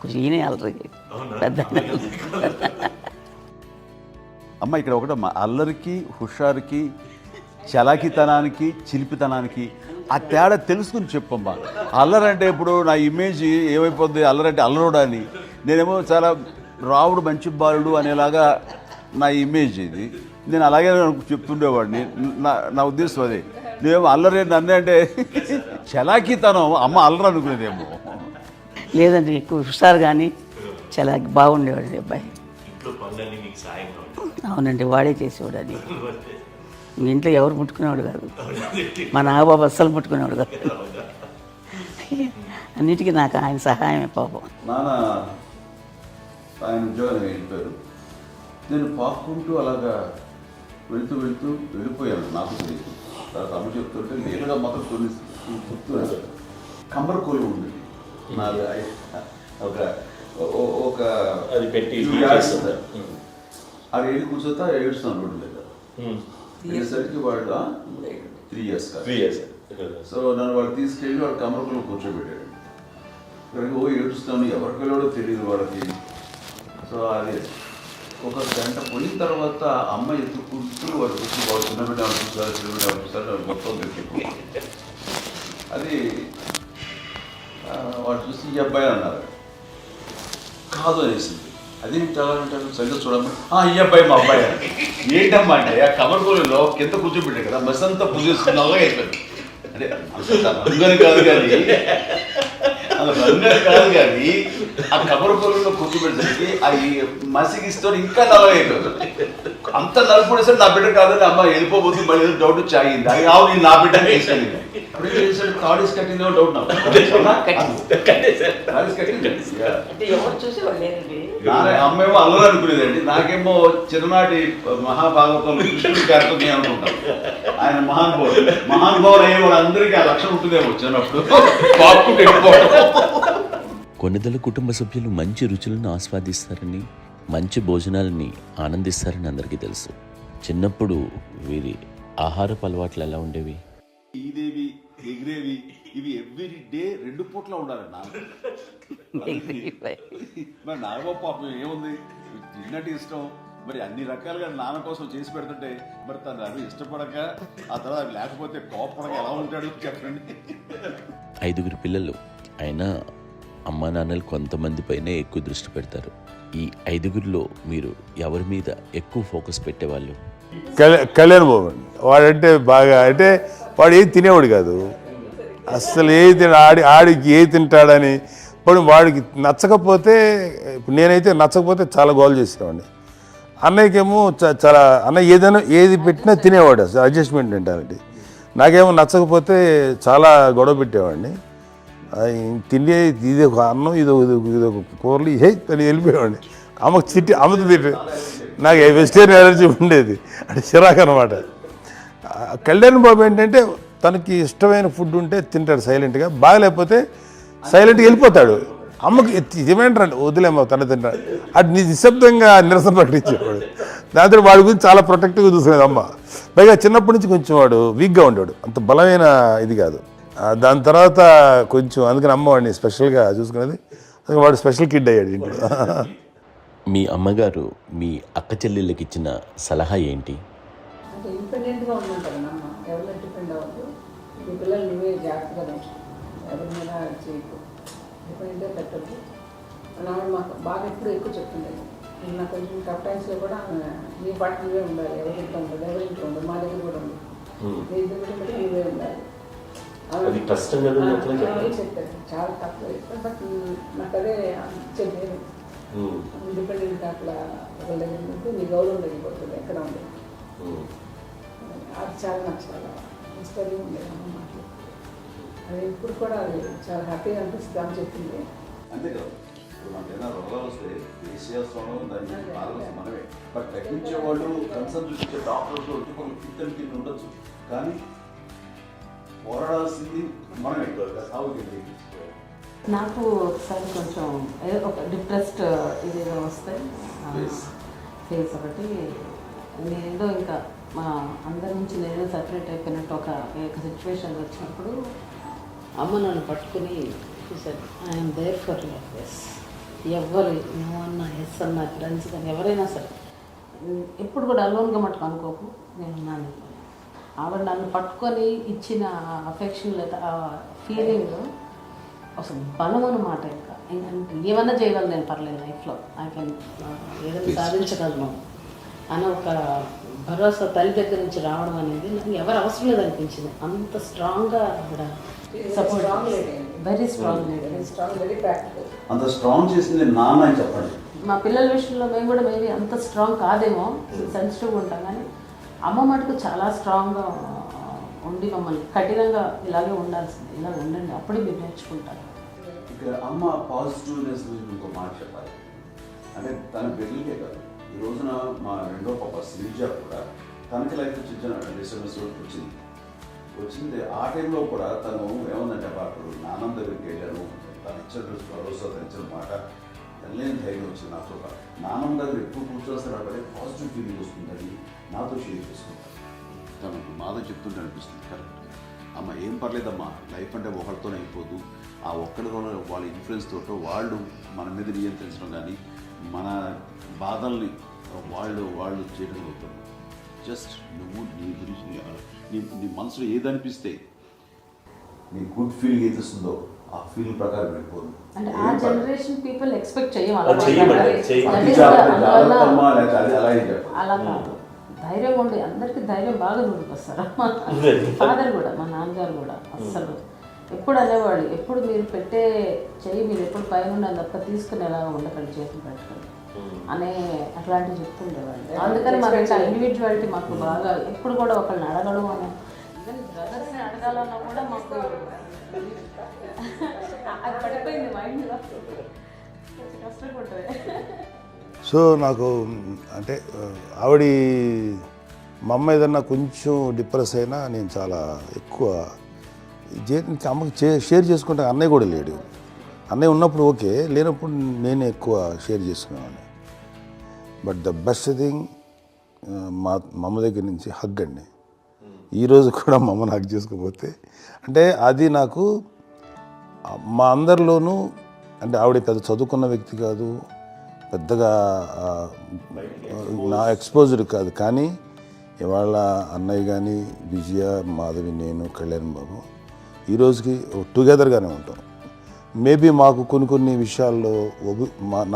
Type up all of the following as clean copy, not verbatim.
కొంచెం ఈయనే అల్లరి పెద్ద. అమ్మ ఇక్కడ ఒకటమ్మా, అల్లరికి హుషారుకి చలాకితనానికి చిలిపితనానికి ఆ తేడా తెలుసుకుని చెప్పమ్మా. అల్లరంటే ఇప్పుడు నా ఇమేజ్ ఏమైపోద్ది, అల్లరంటే అల్లరుడా అని. నేనేమో చాలా రావుడు మంచి బాలుడు అనేలాగా నా ఇమేజ్ ఇది. నేను అలాగే చెప్తుండేవాడిని. నా ఉద్దేశం అదే. నువ్వేమో అల్లరి నన్ను అంటే చలాకితనం అమ్మ అల్లరి అనుకునేదేమో. లేదండి, ఎక్కువ హుషారు కానీ చాలా బాగుండేవాడు అబ్బాయి. అవునండి, వాడే చేసేవాడు. అది ఇంట్లో ఎవరు ముట్టుకునేవాడు కాదు. మా నాగబాబు అస్సలు ముట్టుకునేవాడు కాదు. అన్నిటికీ నాకు ఆయన సహాయమే పాపం. నాన్న ఆయన ఉద్యోగాన్ని వెళ్ళిపోయారు. నేను పాక్కుంటూ అలాగా వెళుతూ వెళ్ళిపోయాను. నాకు తెలియదు. తర్వాత అమ్మ చెప్తుంటే నేరుగా మాత్రం కొన్ని గుర్తు కమ్మరకోలు ఉండేది. నాలుగు ఒక అది పెట్టి అది వెళ్ళి కూర్చోతా ఏడుస్తున్నాను రోడ్డు మీద. అయ్యేసరికి వాళ్ళు 3 years. సో నన్ను వాళ్ళు తీసుకెళ్ళి వాడు కమ్మరకోలు కూర్చోబెట్టాడు. ఇక్కడికి ఏడుస్తాను, ఎవరికి వెళ్ళాడో తెలియదు వాళ్ళకి. సో అది ఒక గంట పోయిన తర్వాత అమ్మ ఎత్తుకుంటూ వాడు వచ్చి వాడు చిన్నబిడ్డ చూస్తారు, చిన్నబిడ్డ చూస్తారు, మొత్తం తెచ్చుకుంటారు. అది వాడు చూసి ఈ అబ్బాయి అన్నారు. కాదు అనేసింది. అదేంటి అలా అంటారు, సరిగ్గా చూడమ్మా. ఈ అబ్బాయి మా అబ్బాయి అని. ఏంటమ్మా అంటే ఆ కమర్గోలులో కింద కూర్చోబెట్టాడు కదా, బస్ అంతా పూజ చేసుకున్న అలాగే అయిపోయింది. అంటే రంగని కాదు కానీ ఆ కబరపొలంలో కూర్చోబెట్టేసరికి అవి మసిగిస్తూ ఇంకా నల్లగైపోయింది. అంత నలుపుడేసరి నా బిడ్డ కాదని అమ్మ వెళ్ళిపోబోతుంది. మళ్ళీ ఏదో డౌట్ వచ్చి ఆగింది. అది కావు నా బిడ్డ తీసుకెళ్ళింది. అప్పుడే చేసాడు కాడీస్ కట్టిందేమో డౌట్ నాకు. అమ్మేమో అల్లరి అనుకునేదండి. నాకేమో చిన్ననాటి మహాభాగవతం కృష్ణుడి కార్యక్రమం అనుకుంటాను. ఆయన మహానుభావులు అయ్యే వాళ్ళందరికీ ఆ లక్షణం ఉంటుందేమో చిన్నప్పుడు. కొన్నిదల కుటుంబ సభ్యులు మంచి రుచులను ఆస్వాదిస్తారని, మంచి భోజనాలని ఆనందిస్తారని అందరికీ తెలుసు. చిన్నప్పుడు వీరి ఆహారపు అలవాట్లు ఎలా ఉండేవి? ఈదేవి ఎగిరేవి ఇవి ఎవ్రీ డే 2 పూట్ల ఉండాలన్నా. మరి నాగబాబు పాపం ఏముంది, తిన్నట్టు ఇష్టం. మరి అన్ని రకాలుగా నాన్న కోసం చేసి పెడుతుంటే మరి తను అవి ఇష్టపడక ఆ తర్వాత లేకపోతే కోపడక ఎలా ఉంటాడు చెప్పండి. 5 పిల్లలు అయినా అమ్మా నాన్నలు కొంతమంది పైనే ఎక్కువ దృష్టి పెడతారు. ఈ 5 మీరు ఎవరి మీద ఎక్కువ ఫోకస్ పెట్టేవాళ్ళు? కళ్యాణ్ బాబు అండి. వాడంటే బాగా, అంటే వాడు ఏది తినేవాడు కాదు అస్సలు. ఆడికి ఏ తింటాడని ఇప్పుడు వాడికి నచ్చకపోతే, ఇప్పుడు నేనైతే నచ్చకపోతే చాలా గోల్ చేసేవాడిని. అన్నయ్యకేమో చాలా అన్నయ్య ఏది పెట్టినా తినేవాడు, అసలు అడ్జస్ట్మెంట్ మెంటాలిటీ. నాకేమో నచ్చకపోతే చాలా గొడవ పెట్టేవాడిని. తిండి ఇది ఒక అన్నం, ఇదొక కూరలు అని వెళ్ళిపోయేవాడిని. అమ్మకు అమ్మతో తిట్టి నాకు వెజిటేరియన్ ఎలర్జీ ఉండేది, అంటే చిరాకు అనమాట. కళ్యాణ్ బాబు ఏంటంటే తనకి ఇష్టమైన ఫుడ్ ఉంటే తింటాడు సైలెంట్గా, బాగలేకపోతే సైలెంట్గా వెళ్ళిపోతాడు. అమ్మకి ఇదేంటంటే వదిలేమో తన తింటాడు, అటు నిశ్శబ్దంగా నిరసన ప్రకటించేవాడు. దాంతో వాడి గురించి చాలా ప్రొటెక్టివ్గా చూసుకునేది అమ్మ. పైగా చిన్నప్పటి నుంచి కొంచెం వాడు వీక్గా ఉండేవాడు, అంత బలమైన ఇది కాదు. దాని తర్వాత కొంచెం అందుకని అమ్మ వాడిని స్పెషల్గా చూసుకునేది. వాడు స్పెషల్ కిడ్ అయ్యాడు ఇంట్లో. మీ అమ్మగారు మీ అక్క చెల్లెళ్ళకి ఇచ్చిన సలహా ఏంటి? అంటే ఇండిపెండెంట్గా ఉందంటారమ్మా, ఎవరి డిపెండ్ అవ్వదు. ఈ పిల్లలు నువ్వే జాగ్రత్తగా ఎవరి మీద చేయకు, డిపెండెంట్గా పెట్టద్దు. ఆవిడ మాకు బాగా ఎక్కువ చెప్తుండేది. నాకు కొంచెం టఫ్ టైమ్స్లో కూడా నీ పాటు నువ్వే ఉండాలి, ఎవరి ఇంట్లో ఉండదు, ఎవరి ఇంట్లో ఉండదు, మా దగ్గర కూడా ఉంది, నీ దగ్గర బట్టి నువ్వే ఉండాలి. చెప్పారు చాలా తక్కువ, బట్ నాకు అదే చెప్పేది. ఇండిపెండెంట్ అట్లా ఒకరి దగ్గర ఉంటే నీ గౌరవం తగ్గిపోతుంది, ఎక్కడ ఉండదు. అది చాలా నాకు చాలా ఇష్టంగా ఉండేది అమ్మ మాటలు. అది ఇప్పుడు కూడా అది చాలా హ్యాపీగా అనిపిస్తుంది అని చెప్పింది. అంతే కదా, ఇప్పుడు మనకైనా రోగాలు వస్తే దేశీయత్వంలో దాన్ని బాగా మనమే. బట్ తగ్గించే వాళ్ళు కన్సర్న్ చూపించే డాక్టర్స్ ఇద్దరు కింద ఉండొచ్చు, కానీ పోరాడాల్సింది మనమే సాగుతుంది. నాకు ఒకసారి కొంచెం ఒక డిప్రెస్డ్ ఇదిగా వస్తే ఫేస్ ఒకటి, నేనేదో ఇంకా మా అందరి నుంచి నేనే సపరేట్ అయిపోయినట్టు ఒక సిచ్యువేషన్ వచ్చినప్పుడు అమ్మ నన్ను పట్టుకుని చూసాను, I'm there for your this, ఎవరు నువ్వన్నా ఎస్ అన్న ఫ్రెండ్స్ కానీ ఎవరైనా సరే ఎప్పుడు కూడా అలోన్గా మటుకు అనుకోకు నేను ఉన్నాను. ఆవిడ నన్ను పట్టుకొని ఇచ్చిన అఫెక్షన్ లేదా ఆ ఫీలింగ్ అసలు బలం అన్నమాట. ఇంకా ఏమన్నా చేయగలను నేను, పర్లేదు లైఫ్లో ఐ కెన్ ఏదైనా సాధించగలను అని ఒక భరోసా తల్లి దగ్గర నుంచి రావడం అనేది నాకు ఎవరు అవసరం లేదనిపించింది. అంత స్ట్రాంగ్గా ఆవిడ support, very strong, very practical. అంత స్ట్రాంగ్ చేసింది నాన్న అని చెప్పండి. మా పిల్లల విషయంలో మేము కూడా మేబీ అంత స్ట్రాంగ్ కాదేమో, సెన్సిటివ్గా ఉంటాం, కానీ అమ్మ మటుకు చాలా స్ట్రాంగ్గా ఉండి మమ్మల్ని కఠినంగా ఇలాగే ఉండాల్సింది, ఇలాగ ఉండండి అప్పుడే మీరు నేర్చుకుంటారు. ఇక్కడ అమ్మ పాజిటివ్నెస్ ఇంకో మాట చెప్పాలి అంటే తన బిడ్డలకే కాదు, ఈ రోజున మా రెండో పాప శ్రీజ కూడా తనకి లైఫ్ చిన్న డిస్టర్బెన్స్ వచ్చింది. ఆ టైంలో కూడా తను ఏమందంటే అప్పుడు నాన్నమ్మ దగ్గరికి వెళ్ళాను, తను ఇచ్చిన భరోసా తను ఇచ్చిన మాట వెళ్ళలేని ధైర్యం వచ్చింది నాతో. నాన్నమ్మ దగ్గర ఎక్కువ కూర్చోస్తే కాబట్టి పాజిటివ్ ఫీలింగ్ వస్తుందని నాతో షేర్ చేసుకుంటాను. తనకు మాతో చెప్తుంటే అనిపిస్తుంది కరెక్ట్ అమ్మ ఏం పర్లేదమ్మా, లైఫ్ అంటే ఒకరితోనే అయిపోదు, ఆ ఒక్కరితో వాళ్ళ ఇన్ఫ్లుయెన్స్ తోటో వాళ్ళు మన మీద నియంత్రించడం కానీ మన బాధల్ని వాళ్ళు చేయడం అవుతారు. జస్ట్ నువ్వు నీ గురించి నీ మనసులో ఏదనిపిస్తే నీ గుడ్ ఫీలింగ్ ఏది వస్తుందో ఆ ఫీలింగ్ ప్రకారం వెళ్ళిపోదు. అంటే ఆ జనరేషన్ పీపుల్ ఎక్స్పెక్ట్ అలా కాదు, ధైర్యం ఉండి అందరికీ ధైర్యం బాగా నూరుకొస్తారు. ఫాదర్ కూడా, మా నాన్నగారు కూడా అస్సలు ఎప్పుడు అనేవాళ్ళు, ఎప్పుడు మీరు పెట్టే చెయ్యి మీరు ఎప్పుడు పైన తప్ప తీసుకుని ఎలా ఉండకండి, చేతులు పెట్టకండి అనే అట్లాంటివి చెప్తుండేవాళ్ళు. అందుకని మాకు ఇట్లా ఇండివిజువాలిటీ మాకు బాగా ఎప్పుడు కూడా ఒకళ్ళని అడగడం అని, ఈవెన్ బ్రదర్స్ని అడగాలన్నా కూడా మాకు అది పడిపోయింది మైండ్లో, కష్టంగా ఉంటుంది. సో నాకు అంటే ఆవిడ మా అమ్మ ఏదన్నా కొంచెం డిప్రెస్ అయినా నేను చాలా ఎక్కువ అమ్మకి షేర్ చేసుకుంటే అన్నయ్య కూడా లేడు. అన్నయ్య ఉన్నప్పుడు ఓకే, లేనప్పుడు నేనే ఎక్కువ షేర్ చేసుకునేవాడిని. బట్ ద బెస్ట్ థింగ్ మా అమ్మ దగ్గర నుంచి హగ్ అండి. ఈరోజు కూడా మా అమ్మని హగ్ చేసుకోకపోతే అంటే అది నాకు మా అందరిలోనూ అంటే ఆవిడ పెద్ద చదువుకున్న వ్యక్తి కాదు, పెద్దగా నా ఎక్స్పోజర్ కాదు, కానీ ఇవాళ అన్నయ్య కానీ విజయ, మాధవి, నేను, కళ్యాణ్ బాబు ఈరోజుకి టుగెదర్గానే ఉంటాం. మేబీ మాకు కొన్ని విషయాల్లో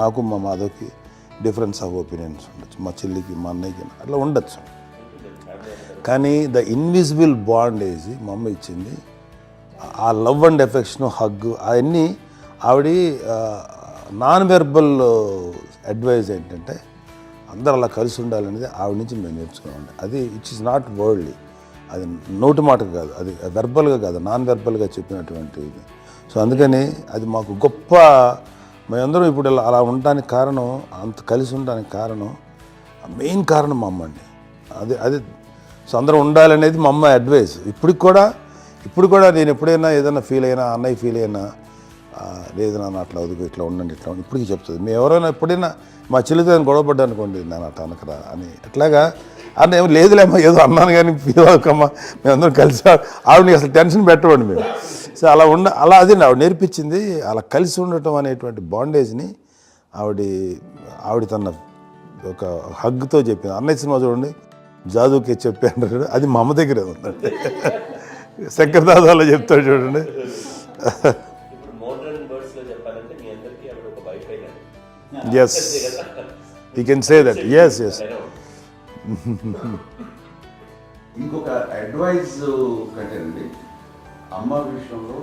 నాకు మా మాధవ్కి డిఫరెన్స్ ఆఫ్ ఒపీనియన్స్ ఉండొచ్చు, మా చెల్లికి మా అన్నయ్యకి అట్లా ఉండొచ్చు, కానీ ద ఇన్విజిబుల్ బాండేజ్ మా అమ్మ ఇచ్చింది. ఆ లవ్ అండ్ ఎఫెక్షన్, హగ్ అవన్నీ ఆవిడ నాన్ వెర్బల్ అడ్వైజ్ ఏంటంటే అందరూ అలా కలిసి ఉండాలనేది ఆవిడ నుంచి మేము నేర్చుకున్నామండి. అది ఇట్స్ ఈజ్ నాట్ వర్డ్లీ, అది నోటి మాటకు కాదు, అది వెర్బల్గా కాదు, నాన్ వెర్బల్గా చెప్పినటువంటి ఇది. సో అందుకని అది మాకు గొప్ప, మేమందరం ఇప్పుడు అలా ఉండడానికి కారణం, అంత కలిసి ఉండడానికి కారణం, మెయిన్ కారణం మా అమ్మ అండి. అది సో అందరం ఉండాలనేది మా అమ్మ అడ్వైస్. ఇప్పుడు కూడా నేను ఎప్పుడైనా ఏదైనా ఫీల్ అయినా, అన్నయ్య ఫీల్ అయినా, లేదు నాన్న అట్లా వదుకు, ఇట్లా ఉండండి, ఇట్లా ఉండి ఇప్పటికీ చెప్తుంది. మేము ఎవరైనా ఎప్పుడైనా మా చెల్లితో నేను గొడవపడ్డా అనుకోండి, నేను అట్లా అనకరా అని ఎట్లాగా అన్న ఏమో లేదులేమ్మా ఏదో అన్నాను కానీ ఫీల్ అవ్వకమ్మా, మేమందరం కలిసి ఆవిడని అసలు టెన్షన్ పెట్టవండి మేము. సో అలా అది ఆవిడ నేర్పించింది. అలా కలిసి ఉండటం అనేటువంటి బాండేజ్ని ఆవిడ తన ఒక హగ్తో చెప్పింది. అన్నయ్య సినిమా చూడండి, జాదూకే చెప్పాను, అది మా అమ్మ దగ్గరే ఉందండి. శంకర్ దాదాలో చెప్తాడు చూడండి. Yes, you can say that. Yes. ఇంకొక అడ్వైజ్ కంటేనండి, అమ్మ విషయంలో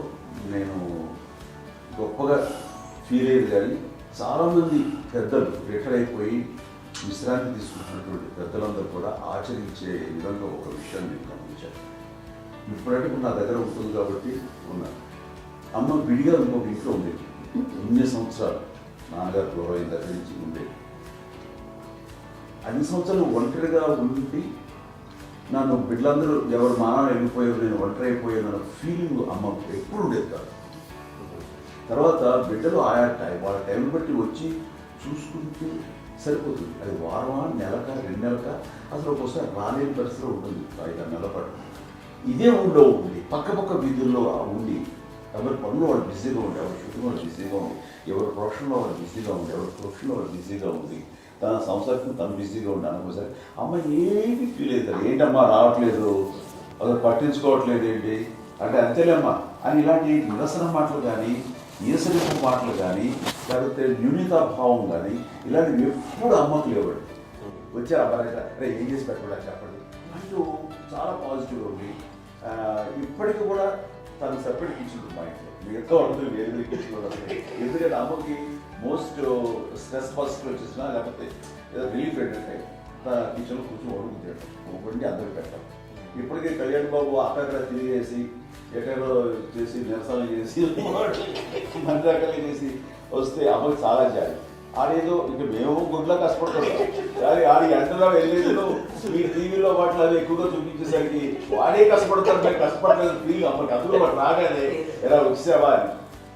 నేను గొప్పగా ఫీల్ అయ్యేది, కానీ చాలామంది పెద్దలు రిటైర్ అయిపోయి విశ్రాంతి తీసుకుంటున్నటువంటి పెద్దలందరూ కూడా ఆచరించే విధంగా ఒక విషయాన్ని నేను గమనించాను. ఇప్పుడంటే నా దగ్గర ఉంటుంది కాబట్టి ఉన్నాను. అమ్మ విడిగా ఇంకొక ఇంట్లో ఉండేది, 9 సంవత్సరాలు నాన్నగారు దూరం అయిన దగ్గర నుంచి ఉండేది. 5 సంవత్సరాలు ఒంటరిగా ఉండి నన్ను బిడ్డలందరూ ఎవరు మానవ వెళ్ళిపోయారు, నేను ఒంటరి అయిపోయాను అన్న ఫీలింగ్ అమ్మ ఎప్పుడు ఉండేది కాదు. తర్వాత బిడ్డలు వాళ్ళ టైం బట్టి వచ్చి చూసుకుంటూ సరిపోతుంది. అది వారమా, నెలక, 2 నెలక, అసలు ఒక్కోసారి రాలేని పరిస్థితిలో ఉంటుంది. 5-6 నెలల పాటు ఇదే ఊళ్ళో ఉండి పక్క వీధుల్లో ఉండి ఎవరి పనులు వాళ్ళు బిజీగా ఉండి, ఎవరి షూటింగ్ వాళ్ళు బిజీగా ఉంది, ఎవరి ప్రొఫెషన్లో వాళ్ళు బిజీగా ఉంది, ఎవరి ప్రొఫెషన్లో వాళ్ళు బిజీగా ఉంది, తన సంసారం తను బిజీగా ఉండి అనుకోసారి అమ్మ ఏమి ఫీల్ అవుతారు, ఏంటమ్మా రావట్లేదు, అసలు పట్టించుకోవట్లేదు ఏంటి అంటే అంతేలేమ్మా అని ఇలాంటి నిరసన మాటలు కానీ, ఈసరిపు మాటలు కానీ, లేకపోతే న్యూనతాభావం కానీ ఇలాంటివి ఎప్పుడు అమ్మకు లేవండి. వచ్చారు అబ్బాయి అరే ఏం చేసి పెట్టకుండా చెప్పండి అంటూ చాలా పాజిటివ్గా ఉంది. ఇప్పటికీ కూడా తను సెపరేట్ కిచెన్ మా ఇంట్లో, మిగతా ఉంటుంది వేరే కిచెన్ కూడా. ఎందుకంటే అమ్మకి మోస్ట్ స్ట్రెస్ ఫస్ట్ వచ్చేసినా లేకపోతే రిలీఫ్ ఏంటంటే తన కిచెన్లో కూర్చొని వండుకు వండి అందరికి పెట్టాం. ఇప్పటికే కళ్యాణ్ బాబు అక్కడ తిరిగేసి ఎక్కడో చేసి నిరసన చేసి మంత్రాకలు చేసి వస్తే అమ్మకి చాలా జాలి. ఆడేదో ఇంకా మేము గుడ్లా కష్టపడుతున్నాం కానీ ఆడి ఎంతలో వెళ్ళేదో మీ టీవీలో వాటిలో అది ఎక్కువగా చూపించేసరికి వాడే కష్టపడతారు, మేము కష్టపడలేదు ఫీల్ అమ్మకి. అందులో వాడు రాగానే ఎలా వచ్చేసావా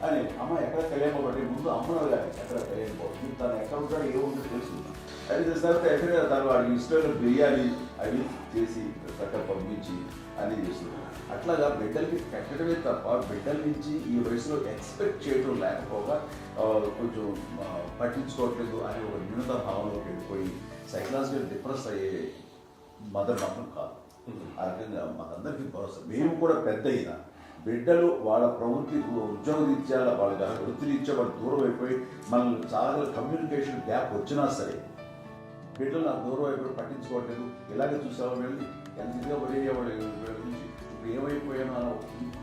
అని అమ్మ ఎక్కడ కళ్యాణ్ బాబు ముందు అమ్మను కానీ ఎక్కడ కళ్యాణ్ బాబు తను ఎక్కడ ఉంటాడో ఏముంటుందో తెలుసు. అది తర్వాత ఎక్కడ తను వాడికి ఇష్టమైన బిర్యానీ అవి చేసి చక్కగా పంపించి అని చేస్తున్నాడు. అట్లాగా బిడ్డలకి పెట్టడమే తప్ప బిడ్డల నుంచి ఈ వయసులో ఎక్స్పెక్ట్ చేయడం లేకపోగా కొంచెం పట్టించుకోవట్లేదు అనే ఒక న్యూనత భావంలోకి వెళ్ళిపోయి సైకలాజికల్ డిప్రెస్ అయ్యే మదర్ మాత్రం కాదు. ఆ రకంగా మాకందరికీ భరోసా. మేము కూడా పెద్ద అయినా బిడ్డలు వాళ్ళ ప్రవృత్తి ఉద్యోగరీత్యా వాళ్ళ వృత్తిరీత్యా వాళ్ళు దూరం అయిపోయి మనల్ని చాలా కమ్యూనికేషన్ గ్యాప్ వచ్చినా సరే బిడ్డలు నాకు దూరం అయిపోయి పట్టించుకోవట్లేదు. ఇలాగే చూసేవాళ్ళు వెళ్ళి ఎంత ఇదిగా పడేవాళ్ళు గురించి ఇప్పుడు ఏమైపోయానో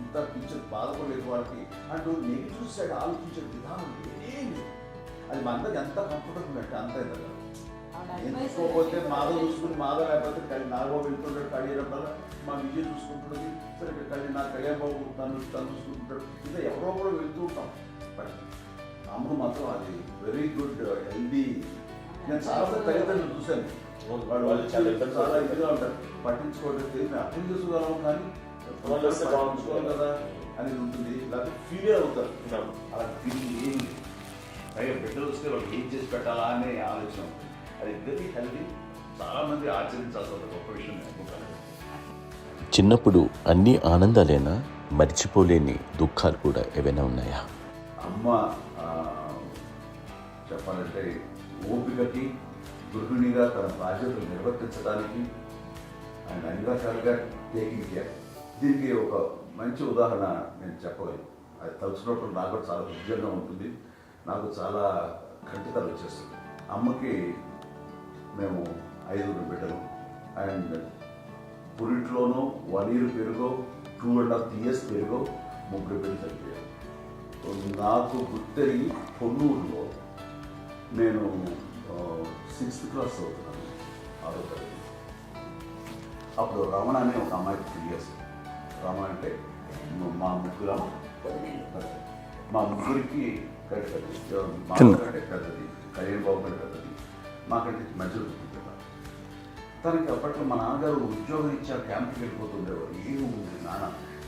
ఇంత పిక్చర్ బాధపడలేదు వాళ్ళకి అంటూ నెగిటివ్ సైడ్ ఆలోచించే విధానం ఏమీ. అది మా అందరికి ఎంత కంఫర్టబుల్ అంటే అంత కదా. ఎందుకోకపోతే మాధవ్ చూసుకుని మాధవ్ లేకపోతే నాగబాబు వెళ్తుంటాడు కళ్యాణం వల్ల మా విజయ్ చూసుకుంటున్నది సరే నా కళ్యాణ్ బాబు తను చూసుకుంటుంటాడు. ఇంకా ఎవరో కూడా వెళ్తూ ఉంటాం. బట్ అమ్మ మాత్రం అది వెరీ గుడ్ హెల్దీ. నేను చాలా తల్లిదండ్రులు చూశాను, వాళ్ళు చాలా ఇదిగా ఉంటారు, పట్టించుకోవడం తెలియదు అర్థం చేసుకోగలం కానీ పట్టించుకోవాలి కదా అనేది ఉంటుంది. లేకపోతే ఫీల్ అవుతారు. అలా ఫీల్ ఏం లేదు. పైగా బిడ్డలు వస్తే వాళ్ళు ఏం చేసి పెట్టాలా అనే ఆలోచన ఉంటుంది. అది వెరీ హెల్దీ. చాలామంది ఆచరించాల్సిన గొప్ప విషయం అనుకుంటాను. చిన్నప్పుడు అన్ని ఆనందాలేనా, మర్చిపోలేని దుఃఖాలు కూడా ఏవైనా ఉన్నాయా? అమ్మ చెప్పాలంటే ఓపికకి, గృహిణిగా తన బాధ్యతలు నిర్వర్తించడానికి ఆయన అన్ని రకాలుగా టేకింగ్ కేర్. దీనికి ఒక మంచి ఉదాహరణ నేను చెప్పగలను. అది తలుచుకున్నప్పుడు నాకు కూడా చాలా ఉద్యోగంగా ఉంటుంది, నాకు చాలా ఖండితాలు వచ్చేస్తుంది. అమ్మకి మేము 5 బిడ్డలు అండ్ పురిట్లోనూ 1 year పెరుగో 2.5 years పెరుగో 3 బిడ్డలు చనిపోయారు. నాకు గుర్తెరిగి పొన్నూరులో నేను 6th class చదువుతున్నాను, 6వ తరగతి. అప్పుడు రమణ అనే ఒక అమ్మాయికి 3 years. రమణ అంటే మా ముగ్గురికి పెద్దది, మాకంటే పెద్దది, కళ్యాణ్ బాబు కంటే పెద్దది, మాకంటే మధ్యలో పుట్టిన. తనకి అప్పట్లో మా నాన్నగారు ఉద్యోగం ఇచ్చారు, క్యాంప్కి వెళ్ళిపోతుండేవారు. ఏముంది నాన్న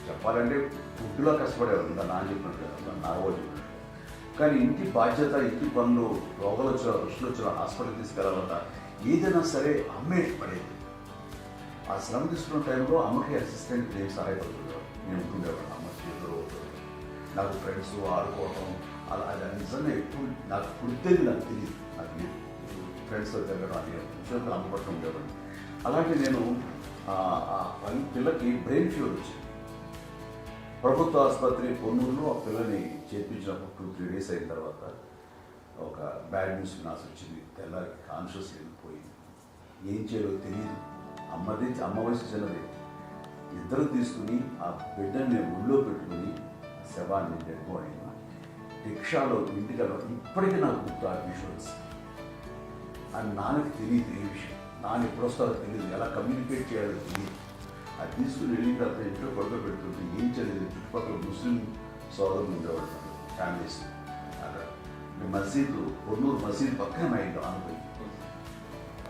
చెప్పాలంటే ఫుడ్లో కష్టపడేవారు, ఇంకా నాన్న చెప్పినట్టు నాగోజు చెప్పినట్టు. కానీ ఇంటి బాధ్యత, ఇంటి పనులు, రోగాలు వచ్చిన రుచులు వచ్చిన హాస్పిటల్ తీసుకెళ్ళాలంట ఏదైనా సరే అమ్మే పడేది. ఆ శ్రమ తీసుకున్న టైంలో అమ్మకి అసిస్టెంట్ నేను సహాయపడుతుండేవాడు. నేను ఉంటుండేవాడు అమ్మ చేతులు. నాకు ఫ్రెండ్స్ ఆడుకోవటం అలా అది నిజంగా ఎక్కువ నాకు పుడితేది నాకు తెలియదు. నాకు లేదు ఫ్రెండ్స్తో తిరగడం అని విషయంలో అమ్మపట్టు ఉండేవాడు. అలాగే నేను ఆ పిల్లకి బ్రెయిన్ ఫీవర్ వచ్చింది. ప్రభుత్వ ఆసుపత్రి పొన్నూరులో ఆ పిల్లని చేర్పించినప్పుడు 2-3 days అయిన తర్వాత ఒక బ్యాడ్ న్యూస్ నాకు వచ్చింది. తెల్లారి కాన్షియస్ వెళ్ళిపోయింది. ఏం చేయాలో తెలియదు. అమ్మ వయసు చిన్నది. ఇద్దరు తీసుకుని ఆ బిడ్డని నేను ఒళ్ళో పెట్టుకుని శవాన్ని డెడ్ బాడీని రిక్షాలో ఇంటికి వెళ్ళడం ఇప్పటికీ నాకు గుర్తు. ఆ విజువల్స్ అని నాన్నకి తెలియదు. ఏ విషయం నాన్న ఎప్పుడు వస్తారో తెలియదు, ఎలా కమ్యూనికేట్ చేయాలో తెలియదు. అది తీసుకుని వెళ్ళిన తర్వాత ఇంట్లో గొడవ పెడుతుంటే ఏం చేయలేదు. చుట్టుపక్కల ముస్లిం సోదరులు ఉండేవాళ్ళు, ఫ్యామిలీస్. అక్కడ మసీదు, పొన్నూరు మసీదు పక్కన మా ఇంట్లో అనుకుని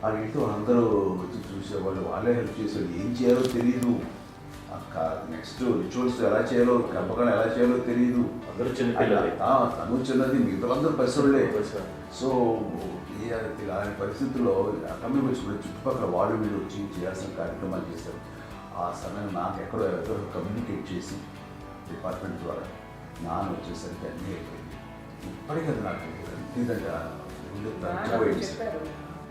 ఆ ఇంట్లో అందరూ వచ్చి చూసేవాళ్ళు, వాళ్ళే హెల్ప్ చేసేవాళ్ళు. ఏం చేయాలో తెలియదు. నెక్స్ట్ రిచువల్స్ ఎలా చేయాలో, గర్భకాలం ఎలా చేయాలో తెలియదు. తను చిన్నది, మిగతాలందరూ పసివాళ్ళే. సో అలాంటి పరిస్థితుల్లో కమ్యూనిటీ వచ్చి చుట్టుపక్కల వాళ్ళు వీళ్ళు వచ్చి చేయాల్సిన కార్యక్రమాలు చేశారు. ఆ సమయం నాకు ఎక్కడో కమ్యూనికేట్ చేసి డిపార్ట్మెంట్ ద్వారా నాన్న వచ్చేసరికి అన్నీ అయిపోయింది. ఇప్పటికీ అది నాకు ఎందుకంటే పోయింది.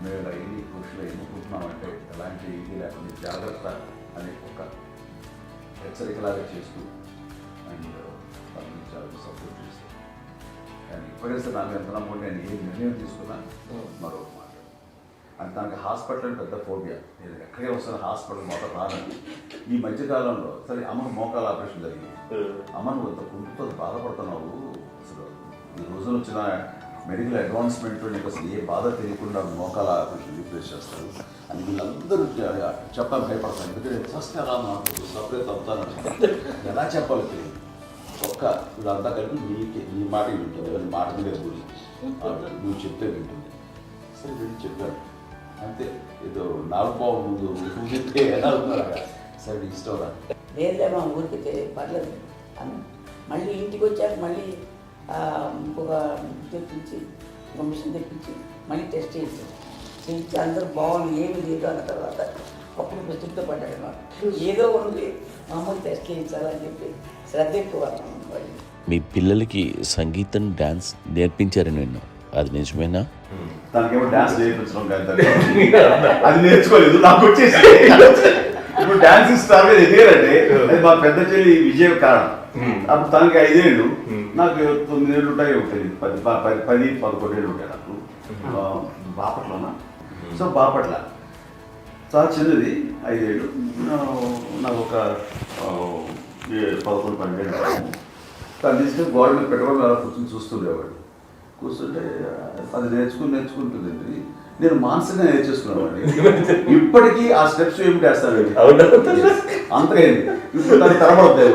మేము ఎన్ని కృషిలో ఎన్నుకుంటున్నామంటే ఎలాంటి ఇది లేకుండా జాగ్రత్త అనే ఒక హెచ్చరికలాగా చేస్తూ అండ్ వాళ్ళని చాలా సపోర్ట్ చేస్తాను. కానీ ఇప్పటికే నాకు ఎంత నమ్మకం నేను ఏ నిర్ణయం తీసుకున్నా మరొక మాట అంటే దానికి హాస్పిటల్ అంటే పెద్ద ఫోబియా. నేను ఎక్కడే వస్తాను హాస్పిటల్ మొదట రానండి. ఈ మధ్యకాలంలో సరే అమ్మకు మోకాల ఆపరేషన్ జరిగింది. అమ్మ నువ్వు అంత కుంటుతో బాధపడుతున్నావు, అసలు ఈ రోజున వచ్చిన మెడికల్ అడ్వాన్స్మెంట్ నీకు అసలు ఏ బాధ తెలియకుండా మోకాల ఆపరేషన్ రీప్లేస్ చేస్తారు అని వీళ్ళందరూ చెప్పాలి భయపడతాను. ఎందుకంటే ఫస్ట్ ఎలా నాకు సపరేట్ అవుతాను ఎలా చెప్పాలి తెలియదు. ఒక్క వీళ్ళంతా కలిపి నీ మాట వింటుంది, వాళ్ళ మాట మీద గురి నువ్వు చెప్తే వింటుంది. సరే వీళ్ళు చెప్పాను అంతే. ఏదో నాలుగు పావు ముందు నువ్వు చెప్తే ఎలా అవుతున్నారా సరే ఇష్టం రా లేదులే మా ఊరికి పర్లేదు అని మళ్ళీ ఇంటికి వచ్చాక మళ్ళీ ఇంకొక తెప్పించి ఒక మిషన్ తెప్పించి మళ్ళీ టెస్ట్ చేయించి అందరూ బాగుంది ఏమి లేదు అన్న తర్వాత అప్పుడు ప్రస్తుతం పడ్డాడు మాకు ఏదో ఉంది మామూలు టెస్ట్ చేయించాలని చెప్పి శ్రద్ధ ఎక్కువ. మీ పిల్లలకి సంగీతం డాన్స్ నేర్పించారని విన్నాం, అది నిజమేనా? దానికేమో డాన్స్ నేర్పించడం కాదు, అది నేర్చుకోలేదు నాకు వచ్చేసి. ఇప్పుడు డాన్స్ ఇస్తారు ఎదిగారంటే అది మా పెద్ద చెల్లి విజయ కారణం. అప్పుడు తనకి 5 ఏళ్ళు, నాకు 9 ఏళ్ళు ఉంటాయి, తెలియదు 10-11 ఏళ్ళు ఉంటాయి నాకు. బాపట్లనా సో బాపట్ల చాలా చిన్నది 5 ఏళ్ళు, నాకు ఒక 11-12 ఏళ్ళు. తను తీసుకొని గోడ మీద పెట్టుకోవడం అలా కూర్చొని చూస్తుండేవాడు. కూర్చుంటే అది నేర్చుకుంటుందండి. నేను మానసికంగా నేర్చేసుకున్నాను. ఇప్పటికీ ఆ స్టెప్స్ ఏమిటి వేస్తాను అంతగా ఇప్పుడు దాన్ని తరబడతాయి.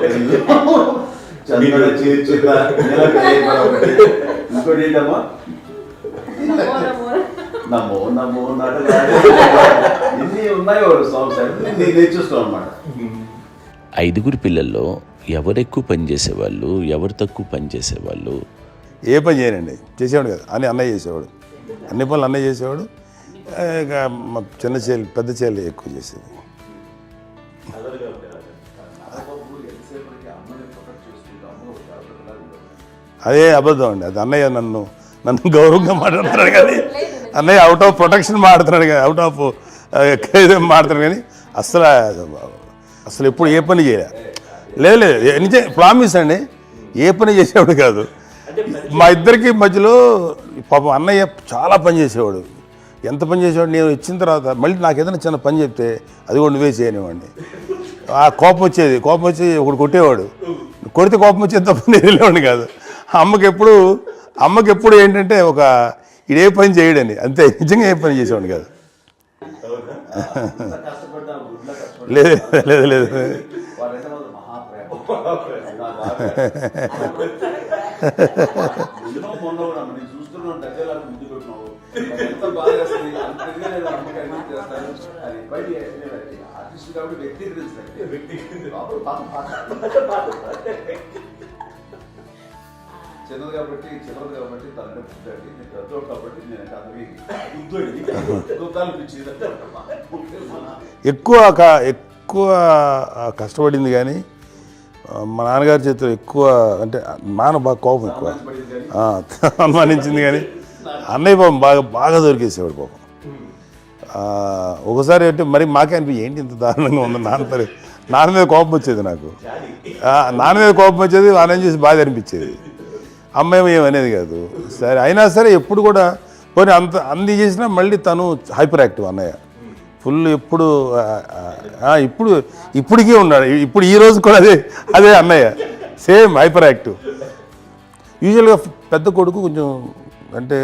ఇంకోటి ఏంటమ్మా నమో నమో ఎన్ని ఉన్నాయో సాంగ్స్ నేను నేర్చేసుకున్నాను అనమాట. 5 పిల్లల్లో ఎవరు ఎక్కువ పని చేసేవాళ్ళు, ఎవరు తక్కువ పని చేసేవాళ్ళు? ఏ పని చేయనండి, చేసేవాడు కదా అని అన్నయ్య చేసేవాడు, అన్ని పనులు అన్నయ్య చేసేవాడు. ఇక మా చిన్న చెల్లి పెద్ద చెల్లి ఎక్కువ చేసేది. అదే అబద్ధం అండి, అది అన్నయ్య నన్ను గౌరవంగా మాట్లాడుతున్నాడు కానీ అన్నయ్య అవుట్ ఆఫ్ ప్రొటెక్షన్ మాడుతున్నాడు కానీ అవుట్ ఆఫ్ మాడుతున్నాడు కానీ అసలు ఎప్పుడు ఏ పని చేయలే. లేదు నిజం ప్రామిస్ అండి, ఏ పని చేసేవాడు కాదు. మా ఇద్దరికి మధ్యలో పాపం అన్నయ్య చాలా పని చేసేవాడు. ఎంత పని చేసేవాడు, నేను ఇచ్చిన తర్వాత మళ్ళీ నాకు ఏదైనా చిన్న పని చెప్తే అది కూడా నువ్వే చేయనివ్వండి. ఆ కోపం వచ్చి ఒకడు కొట్టేవాడు, కొడితే కోపం వచ్చేది తప్ప నేను వెళ్ళేవాడిని కాదు. అమ్మకి ఎప్పుడు ఏంటంటే ఒక ఇదే పని చేయడని, అంతే. నిజంగా ఏ పని చేసేవాడిని కాదు. లేదు లేదు చిన్నది కాబట్టి తనంటే పుట్టాడు, నేను పెద్దోడు కాబట్టి నేను ఎక్కువ కష్టపడింది కానీ మా నాన్నగారి చేతిలో ఎక్కువ అంటే నాన్న బాగా కోపం ఎక్కువ అనుమానించింది కానీ అన్నయ్య పాపం బాగా దొరికేసేవాడు పాపం. ఒకసారి అంటే మరి మాకే అనిపించి ఏంటి ఇంత దారుణంగా ఉంది నాన్న మీద కోపం వచ్చేది నాకు. నాన్న మీద కోపం వచ్చేది, ఆయన చేసి బాధ అనిపించేది. అమ్మాయి ఏమనేది కాదు. సరే అయినా సరే ఎప్పుడు కూడా పోనీ అంది చేసినా మళ్ళీ తను హైపర్ యాక్టివ్ అన్నయ్య ఫుల్. ఇప్పటికీ ఉన్నాడు, ఇప్పుడు ఈ రోజు కూడా అదే అన్నయ్య సేమ్ హైపర్ యాక్టివ్. యూజువల్గా పెద్ద కొడుకు కొంచెం అంటే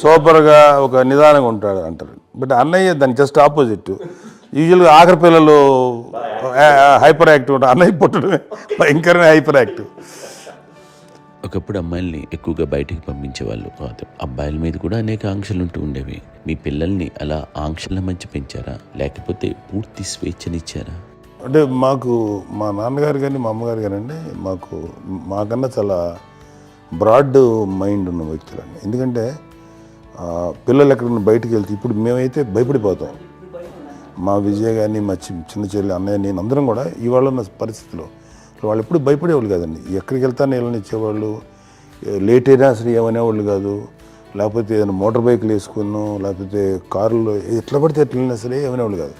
సూపర్గా ఒక నిదానంగా ఉంటాడు అంటారు, బట్ అన్నయ్య దానికి జస్ట్ ఆపోజిట్. యూజువల్గా ఆఖరి పిల్లలు హైపర్ యాక్టివ్ ఉంటారు, అన్నయ్య పుట్టడమే భయంకరమైన హైపర్ యాక్టివ్. ఒకప్పుడు అమ్మాయిల్ని ఎక్కువగా బయటికి పంపించేవాళ్ళు, అబ్బాయిల మీద కూడా అనేక ఆంక్షలు ఉంటూ ఉండేవి. మీ పిల్లల్ని అలా ఆంక్షల మధ్య పెంచారా, లేకపోతే పూర్తి స్వేచ్ఛనిచ్చారా? అంటే మాకు మా నాన్నగారు కానీ మా అమ్మగారు కానండి మాకన్నా చాలా బ్రాడ్ మైండ్ ఉన్న వ్యక్తులండి. ఎందుకంటే పిల్లలు ఎక్కడన్నా బయటికి వెళ్తే ఇప్పుడు మేమైతే భయపడిపోతాం. మా విజయ్ కానీ మా చిన్న చెల్లి అన్నయ్య నేను అందరం కూడా ఇవాళ ఉన్న పరిస్థితిలో వాళ్ళు ఎప్పుడు భయపడేవాళ్ళు కాదండి. ఎక్కడికి వెళ్తాను వీళ్ళని ఇచ్చేవాళ్ళు, లేట్ అయినా అసలు ఏమనేవాళ్ళు కాదు. లేకపోతే ఏదైనా మోటార్ బైక్లు వేసుకున్నాం, లేకపోతే కారులో ఎట్లా పడితే ఎట్లా వెళ్ళినా సరే ఏమనేవాళ్ళు కాదు.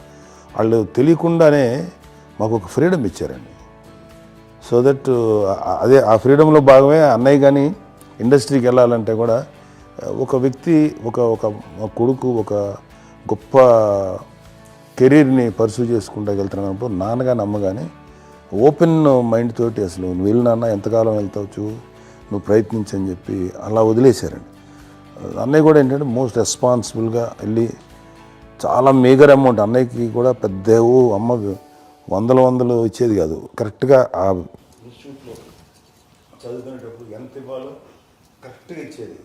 వాళ్ళు తెలియకుండానే మాకు ఒక ఫ్రీడమ్ ఇచ్చారండి. సో దట్ అదే ఆ ఫ్రీడంలో భాగమే అన్నయ్య కానీ ఇండస్ట్రీకి వెళ్ళాలంటే కూడా ఒక వ్యక్తి ఒక కొడుకు ఒక గొప్ప కెరీర్ని పర్సూ చేసుకుంటూ వెళ్తున్నప్పుడు నాన్నగాని అమ్మగాని ఓపెన్ మైండ్ తోటి అసలు నువ్వు వెళ్ళినా ఎంతకాలం వెళ్తావచ్చు, నువ్వు ప్రయత్నించని చెప్పి అలా వదిలేశారండి. అన్నయ్య కూడా ఏంటంటే మోస్ట్ రెస్పాన్సిబుల్గా వెళ్ళి చాలా మేజర్ అమౌంట్ అన్నయ్యకి కూడా పెద్ద అమ్మ వందలు ఇచ్చేది కాదు. కరెక్ట్గా ఆ ఇన్స్టిట్యూట్లో చదువుకునేటప్పుడు ఎంత ఇవ్వాలో కరెక్ట్గా ఇచ్చేది.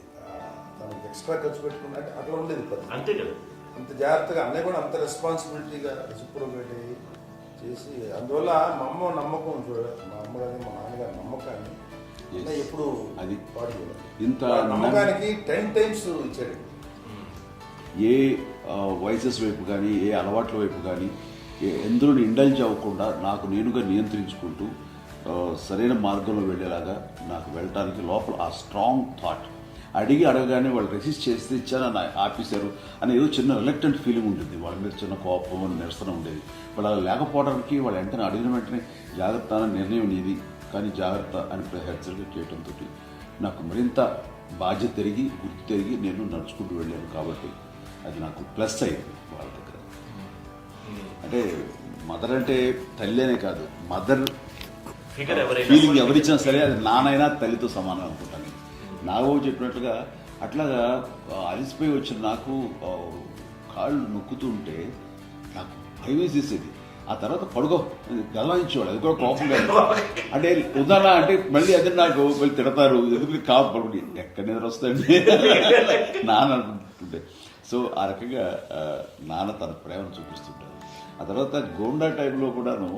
తనకి ఎక్స్ట్రా ఖర్చు పెట్టుకున్నట్టు అట్లా ఉండేది. అంతే కదా, అంత జాగ్రత్తగా అన్నయ్య కూడా అంత రెస్పాన్సిబిలిటీగా రెసిప్రోకేట్ చేసి, అందువల్ల మా అమ్మ నమ్మకం మా అమ్మ కానీ మా నాన్నగారి నమ్మకాన్ని ఎప్పుడు అది పాటు ఇంత నమ్మకానికి 10 times ఇచ్చాడు. ఏ వయసెస్ వైపు కానీ ఏ అలవాట్ల వైపు కానీ ఎందులో ఇండల్జ్ అవ్వకుండా నాకు నేనుగా నియంత్రించుకుంటూ సరైన మార్గంలో వెళ్ళేలాగా నాకు వెళ్ళటానికి లోపల ఆ స్ట్రాంగ్ థాట్. అడగగానే వాళ్ళు రెసిస్ట్ చేస్తే ఇచ్చారని ఆపేశారు అని ఏదో చిన్న రిలక్టెంట్ ఫీలింగ్ ఉంటుంది. వాళ్ళ మీద చిన్న కోపం నిరసన ఉండేది. వాళ్ళు అలా లేకపోవడానికి వాళ్ళు వెంటనే అడిగిన వెంటనే జాగ్రత్త అన్న నిర్ణయం నీది కానీ జాగ్రత్త అని హెచ్చరిక చేయడంతో నాకు మరింత బాధ్యత తిరిగి గుర్తు తిరిగి నేను నడుచుకుంటూ వెళ్ళాను. కాబట్టి అది నాకు ప్లస్ అయింది వాళ్ళ దగ్గర. అంటే మదర్ అంటే తల్లి అనే కాదు, మదర్ ఫీలింగ్ ఎవరిచ్చినా సరే అది నానైనా తల్లితో సమానం అనుకుంటాను. నాగబాబు చెప్పినట్లుగా అట్లాగా అలిసిపోయి వచ్చిన నాకు కాళ్ళు నొక్కుతూ ఉంటే నాకు భయం వేసేసేది. ఆ తర్వాత పడుకో గలవాయించేవాడు, అది కూడా కోపం కాదు. అంటే ఉదాహరణ అంటే మళ్ళీ అదే నాకు మళ్ళీ తిడతారు, ఎందుకు కాపు పడుకుని ఎక్కడ నిద్ర వస్తాయండి నాన్న అనుకుంటుంటే. సో ఆ రకంగా నాన్న తన ప్రేమను చూపిస్తుంటారు. ఆ తర్వాత గోండా టైంలో కూడాను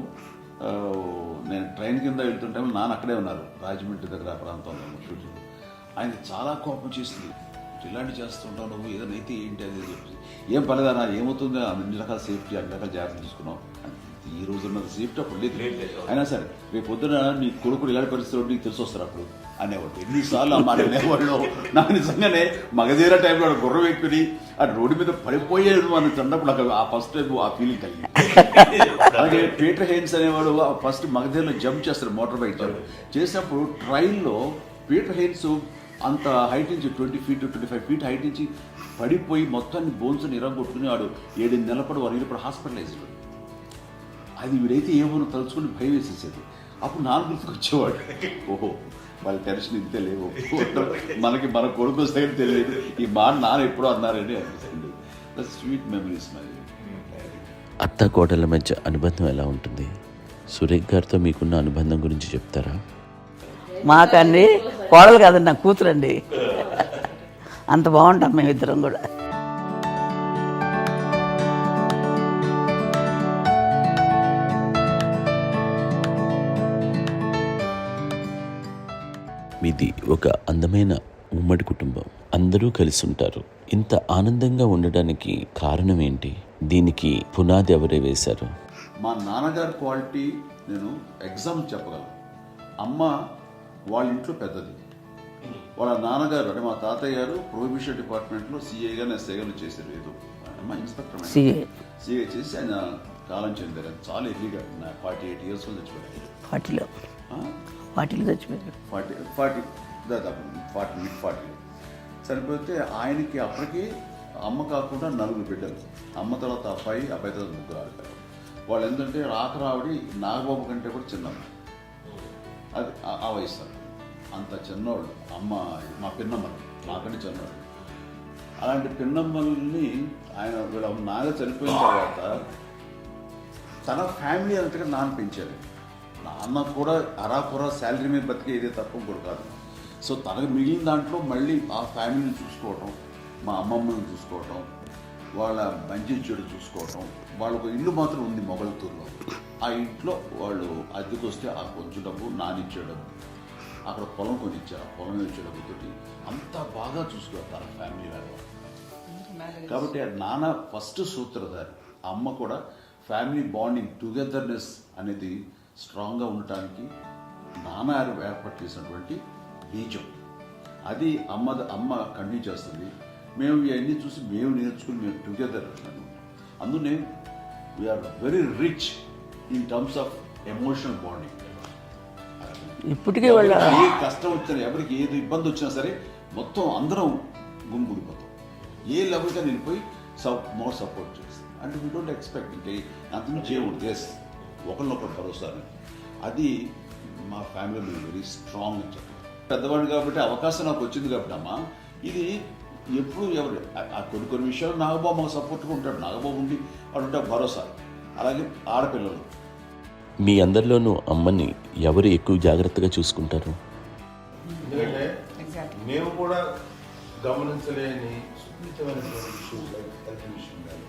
నేను ట్రైన్ కింద వెళ్తుంటే నాన్న అక్కడే ఉన్నారు, రాజమండ్రి దగ్గర ఆ ప్రాంతంలో షూటింగ్. ఆయన చాలా కోపం చేస్తుంది, ఇలాంటి చేస్తుంటావు నువ్వు, ఏదైనా అయితే ఏంటి అది చెప్పి. ఏం పర్లేదన్నా ఏమవుతుందో అన్ని రకాల సేఫ్టీ అన్ని రకాల జాగ్రత్తలు తీసుకున్నావు. ఈ రోజు ఉన్నది సేఫ్టీ అప్పుడు లేదు. అయినా సరే రేపు పొద్దున నీ కొడుకుడు ఇలాంటి పరిస్థితులు నీకు తెలిసి వస్తారు అప్పుడు అనేవాడు. ఎన్నిసార్లు ఆ మాట అనేవాళ్ళు. నాకు నిజంగానే మగధీర టైంలో గుర్రం ఎక్కుని ఆ రోడ్డు మీద పడిపోయేది అని అన్నప్పుడు నాకు ఆ ఫస్ట్ టైం ఆ ఫీలింగ్ కలిగింది. అలాగే పీటర్ హెయిన్స్ అనేవాడు ఫస్ట్ మగధీరలో జంప్ చేస్తారు, మోటార్ బైక్ జంప్ చేసినప్పుడు ట్రైన్లో పీటర్ హెయిన్స్ అంత హైట్ నుంచి 20 feet 25 feet హైట్ నుంచి పడిపోయి మొత్తాన్ని బోన్స్ ఇరగొట్టుకుని వాడు 7 నెలల పాటు వారు ఇప్పుడు హాస్పిటలైజ్డ్. అది వీడైతే ఏమో తలుచుకుని భయం వేసేసేది. అప్పుడు నాన్న గుర్తుకు వచ్చేవాడు, ఓహో వాళ్ళ టెన్షన్ ఇంతే లేవు, మనకి మన కొడుకు వస్తే తెలియదు ఈ మాట నాన్న ఎప్పుడో అన్నారని అనిపిస్తుంది. Sweet memories. మరి అత్త కోడళ్ళ మధ్య అనుబంధం ఎలా ఉంటుంది? సురేఖ్ గారితో మీకున్న అనుబంధం గురించి చెప్తారా? మాకండి కోడలు కాదండి, నా కూతురండి. అంత బాగుంటాం మేమిద్దరం కూడా. మీది ఒక అందమైన ఉమ్మడి కుటుంబం, అందరూ కలిసి ఉంటారు. ఇంత ఆనందంగా ఉండడానికి కారణం ఏంటి? దీనికి పునాది ఎవరే వేశారు? మా నాన్నగారి క్వాలిటీ నేను ఎగ్జామ్ చెప్పగలను. అమ్మ వాళ్ళ ఇంట్లో పెద్దది, వాళ్ళ నాన్నగారు అంటే మా తాతయ్య గారు ప్రొహిబిషన్ డిపార్ట్మెంట్లో సిఏగాను ఎస్ఐగాను చేశారు. ఏదో అమ్మ ఇన్స్పెక్టర్ సిఏ చేసి ఆయన కాలం చెందారు. చాలా ఎర్లీగా 48 years చచ్చిపోయారు. 40 చచ్చిపోయారు. 40 దాదాపు 40 చనిపోతే ఆయనకి అప్పటికి అమ్మ కాకుండా 4 బిడ్డలు. అమ్మ తర్వాత అబ్బాయి తర్వాత 3 ఆడతారు. వాళ్ళు ఏంటంటే రాకరావిడి నాగబాబు కంటే కూడా చిన్నమ్మ. అది ఆ వయసు అంత చిన్నవాళ్ళు. అమ్మ మా పిన్నమ్మలు నాకంటే చిన్నవాళ్ళు. అలాంటి పిన్నమ్మల్ని ఆయన వీళ్ళ నాగ చనిపోయిన తర్వాత తన ఫ్యామిలీ అంతగా నాన్న పెంచారు. నాన్న కూడా అరాకురా శాలరీ మీద బతికేదే తప్ప కూడా కాదు. సో తనకు మిగిలిన దాంట్లో మళ్ళీ ఆ ఫ్యామిలీని చూసుకోవటం, మా అమ్మమ్మని చూసుకోవటం, వాళ్ళ మంచి చెడు చూసుకోవటం. వాళ్ళకు ఇల్లు మాత్రం ఉంది మొగల్తూరులో. ఆ ఇంట్లో వాళ్ళు అద్దెకు వస్తే ఆ కొంచెం డబ్బు నానిచ్చే డబ్బు, అక్కడ పొలం కొనిచ్చారు, ఆ పొలం ఇచ్చే డబ్బుతోటి అంతా బాగా చూసుకోవాలి తన ఫ్యామిలీ వాళ్ళు. కాబట్టి నాన్న ఫస్ట్ సూత్రధారి. అమ్మ కూడా ఫ్యామిలీ బాండింగ్ టుగెదర్నెస్ అనేది స్ట్రాంగ్గా ఉండటానికి నాన్న ఏర్పాటు చేసినటువంటి బీజం. అది అమ్మ కంటిన్యూ చేస్తుంది. మేము ఇవన్నీ చూసి మేము నేర్చుకుని మేము టుగెదర్ అందునే we are very rich in terms of emotional bonding. ఇప్పటికే వాళ్ళ ఏ కష్టం వచ్చినా, ఎవరికి ఏది ఇబ్బంది వచ్చినా సరే మొత్తం అందరం గుంపుడిపోతాం. ఏ లెవెల్గా వెళ్ళిపోయి మోర్ సపోర్ట్ చేస్తాం. అంటే వీ డోంట్ ఎక్స్పెక్ట్ ఇంకే అంతకుమించి ఏముంటుంది. ఎస్, ఒకరినొకరు భరోసా. అది మా ఫ్యామిలీలో వెరీ స్ట్రాంగ్ అని చెప్పాలి. పెద్దవాడు కాబట్టి అవకాశం నాకు వచ్చింది కాబట్టి అమ్మ, ఇది ఎప్పుడు ఎవరు కొన్ని విషయాలు నాగబాబు మాకు సపోర్ట్గా ఉంటాడు. నాగబాబు ఉండి వాడు ఉంటే భరోసా. అలాగే ఆడపిల్లలు. మీ అందరిలోనూ అమ్మని ఎవరు ఎక్కువ జాగ్రత్తగా చూసుకుంటారు? ఎందుకంటే మేము కూడా గమనించలేని సున్నితమైనటువంటి ఇష్యూస్ లైక్ హెల్త్ విషయం కానీ,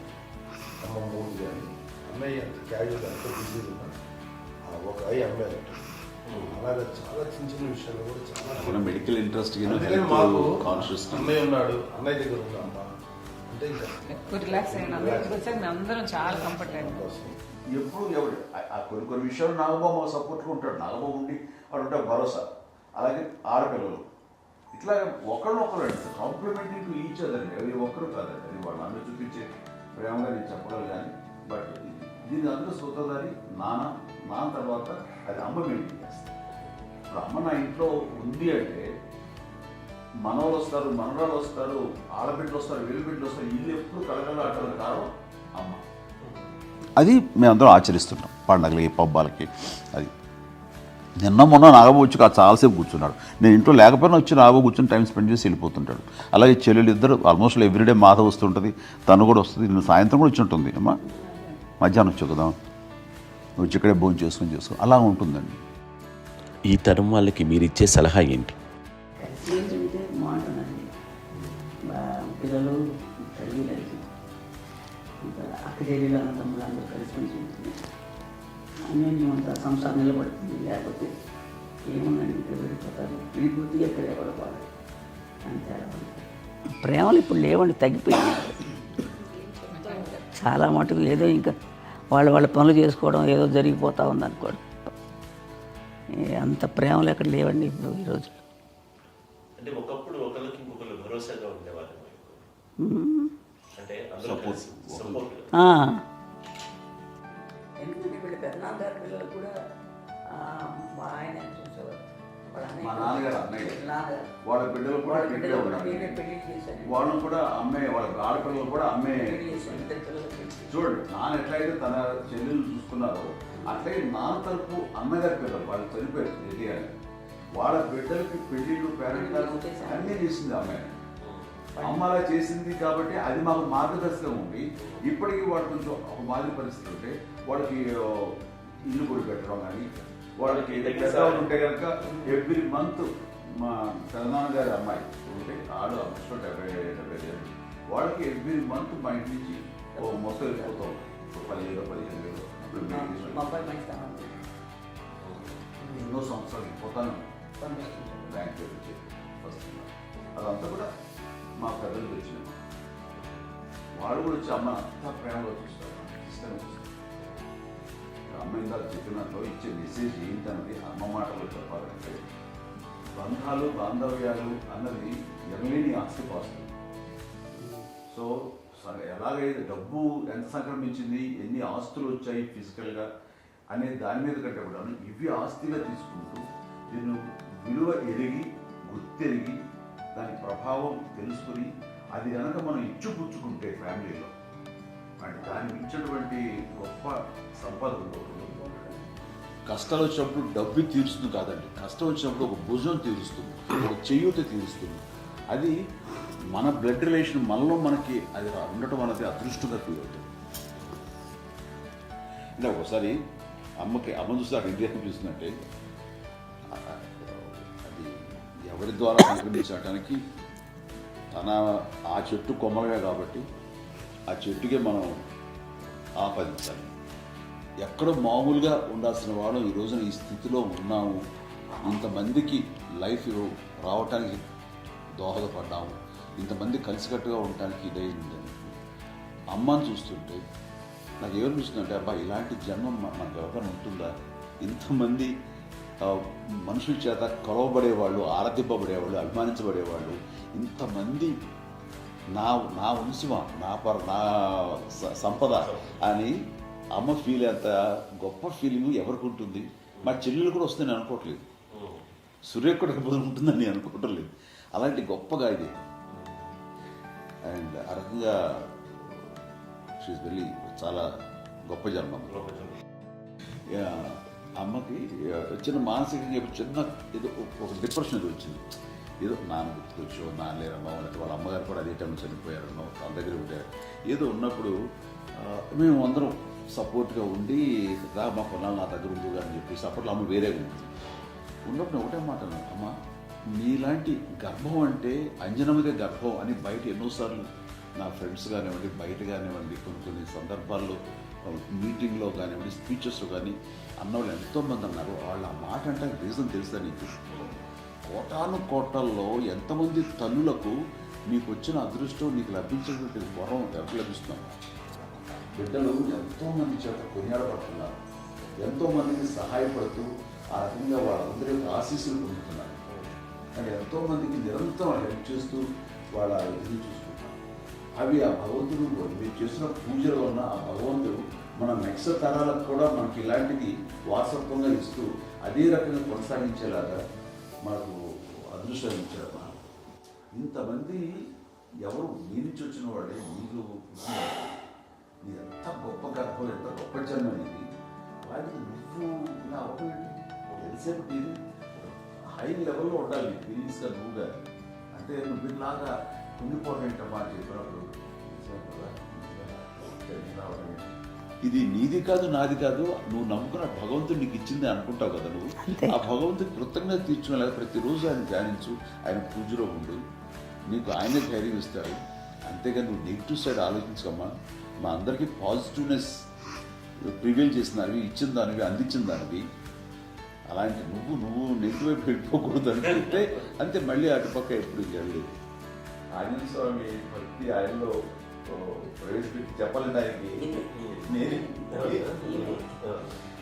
అమ్మ మూడు కానీ, అన్నయ్య అంత క్యాజువల్ అంత బిజీ ఉన్నా ఒక అమ్మాయి అలాగే చాలా చిన్న చిన్న విషయాలు కూడా చాలా మెడికల్ ఇంట్రెస్ట్ మాకు కాన్షియస్. అన్నయ్య ఉన్నాడు, అన్నయ్య దగ్గర ఉన్నా అమ్మ అంటే ఇంకా ఎక్కువ రిలాక్స్ అయినా వచ్చాక మేము అందరం చాలా కంఫర్ట్ అయినా. ఎప్పుడు ఎవరు కొన్ని విషయాలు నాగబాబు మాకు సపోర్ట్గా ఉంటాడు. నాగబాబు ఉండి వాడు ఉంటే భరోసా. అలాగే ఆడపిల్లలు ఇట్లా ఒకరినొకరు అంటే కాంప్లిమెంటింగ్ టు ఈచ్ అదర్. ఎవరి ఒక్కరు కాదండి, అది వాళ్ళు అందరూ చూపించే ప్రేమగా నేను చెప్పగలను. కానీ బట్ దీని అందరూ సూత్రధారి నాన్న తర్వాత అది అమ్మ మెయింటైన్ చేస్తుంది. ఇప్పుడు అమ్మ నా ఇంట్లో ఉంది అంటే మనవాళ్ళు వస్తారు, మనరాళ్ళు వస్తారు, ఆడబిడ్డలు వస్తారు, వెలుబిడ్డలు వస్తారు. ఇల్లు ఎప్పుడు కలగలాటలు కారణం అమ్మ. అది మేమందరం ఆచరిస్తున్నాం పండగలకి, పబ్బాలకి. అది నిన్న మొన్న నాగబాబు వచ్చి చాలాసేపు కూర్చున్నాడు. నేను ఇంట్లో లేకపోయినా వచ్చి నాగబాబు కూర్చొని టైం స్పెండ్ చేసి వెళ్ళిపోతుంటాడు. అలాగే చెల్లెలు ఇద్దరు ఆల్మోస్ట్ ఎవ్రీడే మాత వస్తుంటుంది, తను కూడా వస్తుంది. నిన్న సాయంత్రం కూడా వచ్చి ఉంటుంది. అమ్మా మధ్యాహ్నం వచ్చి కదా వచ్చి ఇక్కడే భోజనం చేసుకో అలా ఉంటుందండి. ఈ తరం వాళ్ళకి మీరు ఇచ్చే సలహా ఏంటి? కలిసి ఉంటే బాగుంటుందండి. పిల్లలు కలిగి ఇంకా అక్క చెల్లెలు అన్న తమ్ముడు అందరూ కలిసి ఉంటుంది. అన్యోన్యమంతా సంసారం నిలబడుతుంది. లేకపోతే ఏముందండి, ఇక్కడ వెళ్ళిపోతారు, విడిపోతే ఎక్కడ పడతారు అంతే. ప్రేమలు ఇప్పుడు లేవండి, తగ్గిపోయింది చాలా మటుకు. ఏదో ఇంకా వాళ్ళ పనులు చేసుకోవడం ఏదో జరిగిపోతూ ఉంది అనుకోండి. అంత ప్రేమలు ఎక్కడ లేవండి ఇప్పుడు ఈ రోజు. అంటే ఒకప్పుడు ఒకరికి ఇంకొకరు భరోసాగా ఉండేవారు. అంటే ఎందుకంటే వీళ్ళ పెద్దనాన్నగారి పిల్లలు కూడా మా ఆయన చూసేవారు. మా నాన్నగారు అన్నయ్య వాళ్ళ బిడ్డలు కూడా పెళ్ళి చేశాను. వాళ్ళు కూడా అమ్మే, వాళ్ళ ఆడపిల్లలు కూడా అమ్మే. చూడండి నాన్న ఎట్లయితే తన చెల్లెలు చూసుకున్నారో అట్లయితే నాన్న తరపు అన్నగారి పిల్లలు వాళ్ళు చనిపోయారు తెలియాలి. వాళ్ళ బిడ్డలకి పెళ్ళిళ్ళు పేరెంటాలు అన్నీ చేసింది అమ్మాయి. అమ్మ అలా చేసింది కాబట్టి అది మాకు మార్గదర్శకం ఉంది. ఇప్పటికీ వాడు కొంచెం ఒక మాదిరి పరిస్థితి ఉంటే వాళ్ళకి ఇల్లు కూడా పెట్టడం కానీ, వాళ్ళకి పెద్దవాళ్ళు ఉంటే కనుక ఎవ్రీ మంత్ మా పెదనాన్నగారి అమ్మాయి ఉంటే ఆడు అప్పుడు 70 వాళ్ళకి ఎవ్రీ మంత్ మా ఇంటి నుంచి మొత్తం వెళ్ళిపోతాం. 10,000-15,000 ఎన్నో సంవత్సరాలు వెళ్ళిపోతాను బ్యాంక్ వచ్చి వస్తున్నారు. అదంతా కూడా మా పెద్దలు తెచ్చిన వాడు కూడా వచ్చి అమ్మ అంతా ప్రేమగా చూస్తారు, ఇష్టంగా చూస్తారు. అమ్మ ఇందాక చెప్పినట్లు ఇచ్చే మెసేజ్ ఏంటన్నది అమ్మ మాటలో చెప్పాలంటే బంధాలు బాంధవ్యాలు అన్నది ఎనలేని ఆస్తిపాస్తులు. సో ఎలాగైతే డబ్బు ఎంత సంక్రమించింది, ఎన్ని ఆస్తులు వచ్చాయి ఫిజికల్గా అనే దాని మీద కంటే కూడా ఇవి ఆస్తిగా తీసుకుంటూ దీన్ని విలువ ఎరిగి గుర్తెరిగి దాని ప్రభావం తెలుసుకుని అది కనుక మనం ఇచ్చిపుచ్చుకుంటే ఫ్యామిలీలో అంటే దాన్ని ఇచ్చినటువంటి గొప్ప సంపద ఉంటుంది. కష్టాలు వచ్చినప్పుడు డబ్బు తీరుస్తుంది కాదండి, కష్టం వచ్చినప్పుడు ఒక భుజం తీరుస్తుంది, ఒక చేయూత తీరుస్తుంది. అది మన బ్లడ్ రిలేషన్ మనలో మనకి అది ఉండటం అనేది అదృష్టంగా ఫీల్ అవుతుంది. ఇలా ఒకసారి అమ్మ చూస్తే అక్కడ ఇండియా చూస్తుందంటే అది ఎవరి ద్వారా సంక్రమించడానికి తన ఆ చెట్టు కొమ్మగా కాబట్టి ఆ చెట్టుకే మనం ఆపాదించాలి. ఎక్కడో మామూలుగా ఉండాల్సిన వాడు ఈ రోజున ఈ స్థితిలో ఉన్నాము, ఇంతమందికి లైఫ్ రావటానికి దోహదపడ్డాము, ఇంతమంది కలిసికట్టుగా ఉండటానికి ఇదైంది. అమ్మని చూస్తుంటే నాకు ఏమనిపిస్తుందంటే అబ్బా ఇలాంటి జన్మం మనకు ఎవరైనా ఉంటుందా ఇంతమంది మనుషుల చేత కొలవబడేవాళ్ళు, ఆరాధింపబడేవాళ్ళు, అభిమానించబడేవాళ్ళు, ఇంతమంది నా నా వంశమా, నా సంపద అని అమ్మ ఫీల్ అంత గొప్ప ఫీలింగ్ ఎవరికి ఉంటుంది? మా చెల్లెలు కూడా వస్తుందని అనుకోవట్లేదు, సూర్య కూడా ఉంటుందని నేను అనుకోవటం లేదు. అలాంటి గొప్పగా ఇది. అండ్ ఆ రకంగా షీఈస్ వెరీ చాలా గొప్ప జన్మ. అమ్మకి చిన్న మానసికంగా చిన్న ఏదో ఒక డిప్రెషన్ ఏదో వచ్చింది. ఏదో నాన్న గుర్తుకొచ్చో, నాన్న లేరన్నో, లేకపోతే వాళ్ళ అమ్మగారు కూడా అదే టైంలో చనిపోయారన్నో, వాళ్ళ దగ్గర ఉంటారు ఏదో ఉన్నప్పుడు మేము అందరం సపోర్ట్గా ఉండి మా పొలాలు నా దగ్గర ఉంది అని చెప్పేసి అప్పట్లో అమ్మ వేరేగా ఉంది. ఉన్నప్పుడు ఒకటే మాట అన్నాను, అమ్మ నీలాంటి గర్భం అంటే అంజనమ్మదే గర్భం అని బయట ఎన్నోసార్లు నా ఫ్రెండ్స్ కానివ్వండి, బయట కానివ్వండి, కొన్ని సందర్భాల్లో మీటింగ్లో కానివ్వండి, స్పీచెస్లో కానీ అన్నవాళ్ళు ఎంతోమంది అన్నారు. వాళ్ళు ఆ మాట అంటే రీజన్ తెలుసా నీకు? కోటాను కోటాల్లో ఎంతమంది తల్లులకు నీకు వచ్చిన అదృష్టం, నీకు లభించేటువంటి వరం ఎవరు లభిస్తున్నాం? బిడ్డలు ఎంతోమంది చేత కొనియాడబడుతున్నారు, ఎంతోమందికి సహాయపడుతూ ఆ రకంగా వాళ్ళందరి యొక్క ఆశీస్సులు పొందుతున్నారు. కానీ ఎంతోమందికి నిరంతరం హెల్ప్ చేస్తూ వాళ్ళ ఇది చూసుకుంటున్నారు. అవి ఆ భగవంతుడు మీరు చేసిన పూజలో ఉన్న ఆ భగవంతుడు మన నెక్స్ట్ తరాలకు కూడా మనకి ఇలాంటిది వారసత్వంగా ఇస్తూ అదే రకంగా కొనసాగించేలాగా మనకు అదృష్టం ఇచ్చారు. ఇంతమంది ఎవరు మీ నుంచి వచ్చిన వాడే నీకు నీ ఎంత గొప్ప గర్భం, ఎంత గొప్ప జన్మ అనేది. వాటికి నువ్వు ఇలా అవ్వకండి తెలిసేపు తీరు హై లెవెల్లో ఉండాలి ఫీలింగ్స్గా నువ్వుగా. అంటే నువ్వు ఇలాగా ఉండిపోతాయంటమ్మా చెప్పినప్పుడు ఇది నీది కాదు, నాది కాదు, నువ్వు నమ్ముకున్న భగవంతుడు నీకు ఇచ్చింది అనుకుంటావు కదా నువ్వు. ఆ భగవంతుడికి కృతజ్ఞత తీర్చుకునేలాగా ప్రతిరోజు ఆయన ధ్యానించు, ఆయన పూజలో ఉండు, నీకు ఆయనే ధైర్యం ఇస్తాడు. అంతేగాని నువ్వు నెగిటివ్ సైడ్ ఆలోచించకమ్మా. మా అందరికీ పాజిటివ్నెస్ ప్రివేల్ చేసిన దానివి, ఇచ్చిన దానివి, అందించిన దానివి. అలాంటి నువ్వు నెగిటివ్ వైపు వెళ్ళిపోకూడదు అనుకుంటే అంతే, మళ్ళీ అటుపక్క ఎప్పుడు వెళ్ళలేదు. ఆంజనేయ స్వామి భక్తి ఆయనలో ప్రవేశపెట్టి చెప్పాలండి ఆయనకి.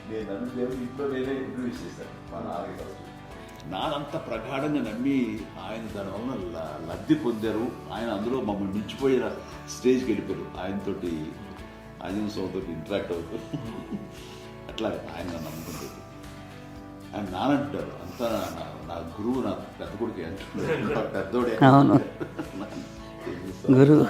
నేను నన్ను దేవుడు ఇంట్లో నేనే ఇంట్రడ్యూస్ చేశాను మా నాన్నగారు. నానంత ప్రగాఢంగా నమ్మి ఆయన దానివల్ల లబ్ధి పొందారు. ఆయన అందులో మమ్మల్ని మించిపోయిన స్టేజ్కి వెళ్ళిపోయారు. ఆయనతోటి ఆంజనేయ స్వామితో ఇంటరాక్ట్ అవుతూ అట్లా ఆయన నమ్ముకుంటారు. ఆయన నానంటారు అంతా నా గురువు, నా పెద్ద కొడుకు అంటున్నారు, పెద్దోడే గురువు.